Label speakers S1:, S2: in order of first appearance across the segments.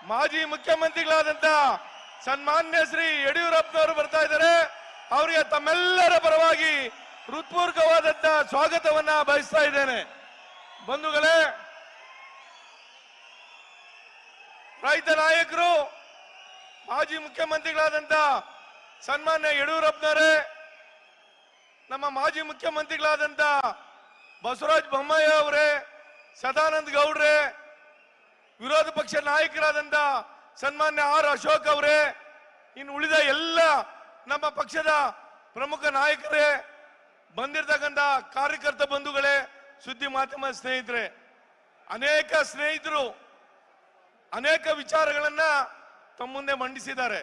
S1: ಮಾಜಿ ಮುಖ್ಯಮಂತ್ರಿಗಳಾದಂತ ಸನ್ಮಾನ್ಯ ಶ್ರೀ ಯಡಿಯೂರಪ್ಪನವರು ಬರ್ತಾ ಇದ್ದಾರೆ. ಅವರಿಗೆ ತಮ್ಮೆಲ್ಲರ ಪರವಾಗಿ ಹೃತ್ಪೂರ್ವಕವಾದಂತ ಸ್ವಾಗತವನ್ನ ಬಯಸ್ತಾ ಇದ್ದೇನೆ. ಬಂಧುಗಳೇ, ರೈತ ನಾಯಕರು, ಮಾಜಿ ಮುಖ್ಯಮಂತ್ರಿಗಳಾದಂತ ಸನ್ಮಾನ್ಯ ಯಡಿಯೂರಪ್ಪನವರೇ, ನಮ್ಮ ಮಾಜಿ ಮುಖ್ಯಮಂತ್ರಿಗಳಾದಂತ ಬಸವರಾಜ ಬೊಮ್ಮಾಯಿ ಅವರೇ, ಸದಾನಂದ ಗೌಡ್ರೆ, ವಿರೋಧ ಪಕ್ಷ ನಾಯಕರಾದಂತ ಸನ್ಮಾನ್ಯ ಆರ್ ಅಶೋಕ್ ಅವರೇ, ಇನ್ನು ಉಳಿದ ಎಲ್ಲ ನಮ್ಮ ಪಕ್ಷದ ಪ್ರಮುಖ ನಾಯಕರೇ, ಬಂದಿರತಕ್ಕಂತ ಕಾರ್ಯಕರ್ತ ಬಂಧುಗಳೇ, ಸುದ್ದಿ ಮಾಧ್ಯಮ ಸ್ನೇಹಿತರೆ, ಅನೇಕ ಸ್ನೇಹಿತರು ಅನೇಕ ವಿಚಾರಗಳನ್ನ ತಮ್ಮ ಮುಂದೆ ಮಂಡಿಸಿದ್ದಾರೆ.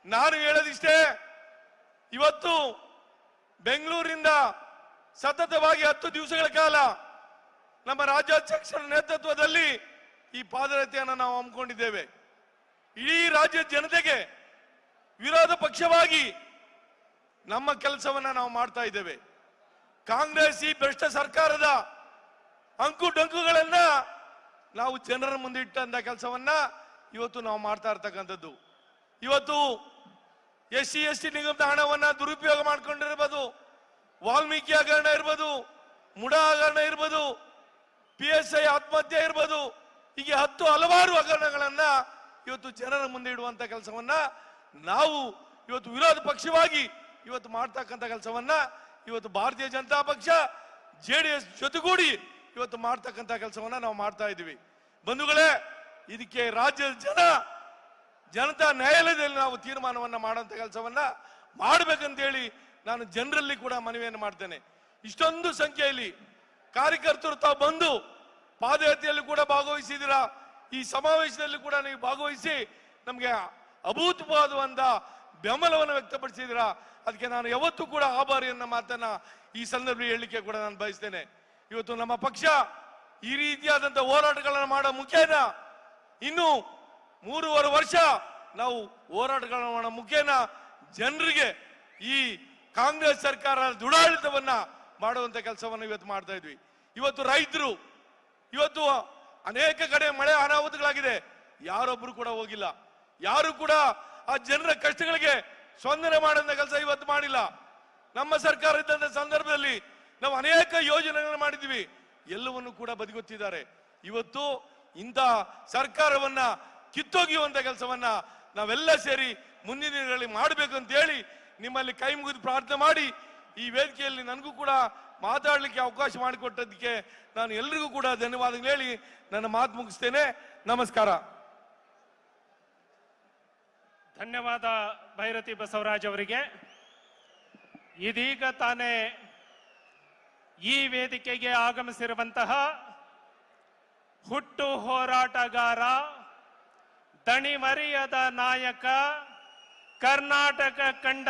S1: ನಾನು ಹೇಳೋದಿಷ್ಟೇ, ಇವತ್ತು ಬೆಂಗಳೂರಿನಿಂದ ಸತತವಾಗಿ 10 ದಿವಸಗಳ ಕಾಲ ನಮ್ಮ ರಾಜ್ಯಾಧ್ಯಕ್ಷರ ನೇತೃತ್ವದಲ್ಲಿ ಈ ಪಾದಯಾತ್ರೆಯನ್ನು ನಾವು ಹಮ್ಮಿಕೊಂಡಿದ್ದೇವೆ. ಇಡೀ ರಾಜ್ಯದ ಜನತೆಗೆ ವಿರೋಧ ಪಕ್ಷವಾಗಿ ನಮ್ಮ ಕೆಲಸವನ್ನ ನಾವು ಮಾಡ್ತಾ ಇದ್ದೇವೆ. ಕಾಂಗ್ರೆಸ್ ಈ ಭ್ರಷ್ಟ ಸರ್ಕಾರದ ಅಂಕು ಡಂಕುಗಳನ್ನ ನಾವು ಜನರ ಮುಂದೆ ಇಟ್ಟಂತ ಕೆಲಸವನ್ನ ಇವತ್ತು ನಾವು ಮಾಡ್ತಾ ಇರ್ತಕ್ಕಂಥದ್ದು. ಇವತ್ತು SC ST ನಿಗಮದ ಹಣವನ್ನ ದುರುಪಯೋಗ ಮಾಡ್ಕೊಂಡಿರ್ಬೋದು, ವಾಲ್ಮೀಕಿ ಹಗರಣ ಇರ್ಬೋದು, ಮುಡಾ ಹಗರಣ ಇರ್ಬೋದು, PSI ಆತ್ಮಹತ್ಯೆ ಇರ್ಬೋದು, ಹೀಗೆ ಹಲವಾರು ಹಗರಣಗಳನ್ನ ಇವತ್ತು ಜನರ ಮುಂದೆ ಇಡುವಂತ ಕೆಲಸವನ್ನ ನಾವು ಇವತ್ತು ವಿರೋಧ ಪಕ್ಷವಾಗಿ ಇವತ್ತು ಮಾಡ್ತಕ್ಕಂಥ ಕೆಲಸವನ್ನ ಇವತ್ತು ಭಾರತೀಯ ಜನತಾ ಪಕ್ಷ JDS ಜೊತೆಗೂಡಿ ಇವತ್ತು ಮಾಡ್ತಕ್ಕಂಥ ಕೆಲಸವನ್ನ ನಾವು ಮಾಡ್ತಾ ಇದ್ದೀವಿ. ಬಂಧುಗಳೇ, ಇದಕ್ಕೆ ರಾಜ್ಯದ ಜನತಾ ನ್ಯಾಯಾಲಯದಲ್ಲಿ ನಾವು ತೀರ್ಮಾನವನ್ನ ಮಾಡುವಂತ ಕೆಲಸವನ್ನ ಮಾಡಬೇಕಂತೇಳಿ ನಾನು ಜನರಲ್ಲಿ ಕೂಡ ಮನವಿಯನ್ನು ಮಾಡ್ತೇನೆ. ಇಷ್ಟೊಂದು ಸಂಖ್ಯೆಯಲ್ಲಿ ಕಾರ್ಯಕರ್ತರು ತಾವು ಬಂದು ಪಾದಯಾತ್ರೆಯಲ್ಲಿ ಕೂಡ ಭಾಗವಹಿಸಿದಿರಾ, ಈ ಸಮಾವೇಶದಲ್ಲಿ ಕೂಡ ನೀವು ಭಾಗವಹಿಸಿ ನಮಗೆ ಅಭೂತವಾದಂತ ಬೆಂಬಲವನ್ನು ವ್ಯಕ್ತಪಡಿಸಿದಿರಾ. ಅದಕ್ಕೆ ನಾನು ಯಾವತ್ತೂ ಕೂಡ ಆಭಾರಿಯನ್ನ ಮಾತನ್ನ ಈ ಸಂದರ್ಭದಲ್ಲಿ ಹೇಳಲಿಕ್ಕೆ ಕೂಡ ನಾನು ಬಯಸ್ತೇನೆ. ಇವತ್ತು ನಮ್ಮ ಪಕ್ಷ ಈ ರೀತಿಯಾದಂತ ಹೋರಾಟಗಳನ್ನು ಮಾಡೋ ಮುಖೇನ ಇನ್ನು 3.5 ವರ್ಷ ನಾವು ಹೋರಾಟಗಳನ್ನು ಮಾಡೋ ಮುಖೇನ ಜನರಿಗೆ ಈ ಕಾಂಗ್ರೆಸ್ ಸರ್ಕಾರ ದುಡಾಳಿತವನ್ನ ಮಾಡುವಂತ ಕೆಲಸವನ್ನು ಇವತ್ತು ಮಾಡ್ತಾ ಇದ್ವಿ. ಇವತ್ತು ರೈತರು, ಇವತ್ತು ಅನೇಕ ಕಡೆ ಮಳೆ ಅನಾಹುತಗಳಾಗಿದೆ, ಯಾರೊಬ್ರು ಕೂಡ ಹೋಗಿಲ್ಲ, ಯಾರು ಕೂಡ ಆ ಜನರ ಕಷ್ಟಗಳಿಗೆ ಸ್ಪಂದನೆ ಮಾಡುವಂತ ಕೆಲಸ ಇವತ್ತು ಮಾಡಿಲ್ಲ. ನಮ್ಮ ಸರ್ಕಾರ ಇದ್ದಂತ ಸಂದರ್ಭದಲ್ಲಿ ನಾವು ಅನೇಕ ಯೋಜನೆಗಳನ್ನು ಮಾಡಿದ್ವಿ, ಎಲ್ಲವನ್ನು ಕೂಡ ಬದಿಗೊತ್ತಿದ್ದಾರೆ. ಇವತ್ತು ಇಂಥ ಸರ್ಕಾರವನ್ನ ಕಿತ್ತೊಗೆಯುವಂತ ಕೆಲಸವನ್ನ ನಾವೆಲ್ಲ ಸೇರಿ ಮುಂದಿನ ದಿನಗಳಲ್ಲಿ ಮಾಡಬೇಕು ಅಂತ ಹೇಳಿ ನಿಮ್ಮಲ್ಲಿ ಕೈ ಮುಗಿದು ಪ್ರಾರ್ಥನೆ ಮಾಡಿ, ಈ ವೇದಿಕೆಯಲ್ಲಿ ನನಗೂ ಕೂಡ ಮಾತಾಡಲಿಕ್ಕೆ ಅವಕಾಶ ಮಾಡಿಕೊಟ್ಟದಕ್ಕೆ ನಾನು ಎಲ್ರಿಗೂ ಕೂಡ ಧನ್ಯವಾದಗಳು ಹೇಳಿ ನನ್ನ ಮಾತು ಮುಗಿಸ್ತೇನೆ. ನಮಸ್ಕಾರ.
S2: ಧನ್ಯವಾದ ಭೈರತಿ ಬಸವರಾಜ್ ಅವರಿಗೆ. ಇದೀಗ ತಾನೇ ಈ ವೇದಿಕೆಗೆ ಆಗಮಿಸಿರುವಂತಹ ಹುಟ್ಟು ಹೋರಾಟಗಾರ, ದಣಿವರಿಯದ ನಾಯಕ, ಕರ್ನಾಟಕ ಕಂಡ